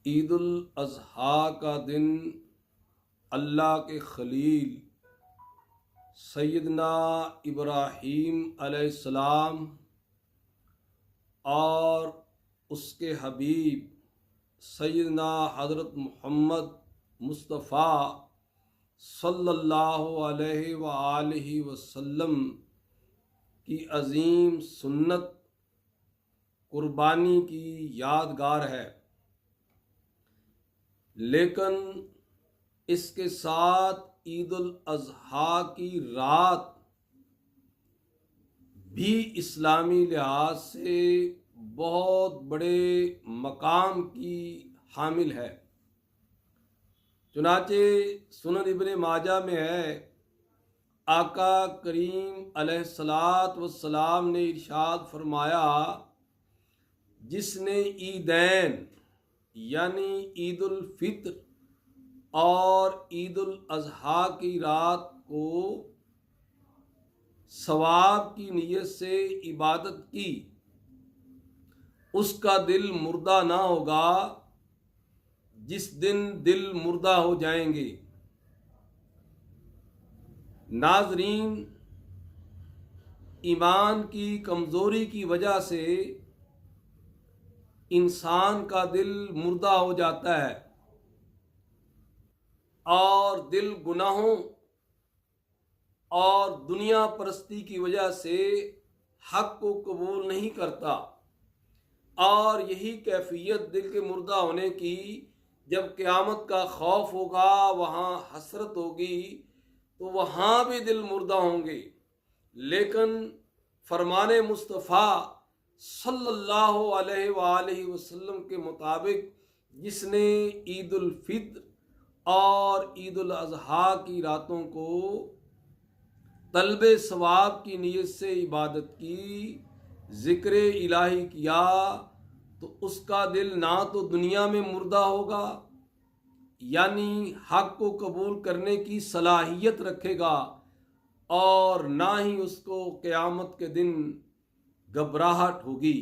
ईद उल अज़हा का दिन अल्लाह के खलील सैयदना इब्राहीम अलैहिस्सलाम और उसके हबीब सैयदना हज़रत मोहम्मद मुस्तफ़ा सल्लल्लाहु अलैहि व आलिहि वसल्लम की अज़ीम सुन्नत कुर्बानी की यादगार है। लेकिन इसके साथ ईद उल अज़हा की रात भी इस्लामी लिहाज से बहुत बड़े मकाम की हामिल है। चुनाचे सुनन इब्ने माजा में है, आका करीम अलैहिस्सलात वस्सलाम ने इरशाद फरमाया, जिसने ईदैन यानी ईद उल फित्र और ईद उल अज़हा की रात को सवाब की नीयत से इबादत की, उसका दिल मुर्दा ना होगा जिस दिन दिल मुर्दा हो जाएंगे। नाजरीन, ईमान की कमज़ोरी की वजह से इंसान का दिल मुर्दा हो जाता है और दिल गुनाहों और दुनिया परस्ती की वजह से हक को कबूल नहीं करता। और यही कैफियत दिल के मुर्दा होने की, जब क़यामत का खौफ होगा, वहाँ हसरत होगी, तो वहाँ भी दिल मुर्दा होंगे। लेकिन फरमाने मुस्तफ़ा सल्लल्लाहु अलैहि वसल्लम के मुताबिक जिसने ईद उल फित्र और ईद उल अज़हा की रातों को तलबे सवाब की नीयत से इबादत की, ज़िक्र इलाही किया, तो उसका दिल ना तो दुनिया में मुर्दा होगा यानी हक को कबूल करने की सलाहियत रखेगा, और ना ही उसको क़यामत के दिन घबराहट होगी।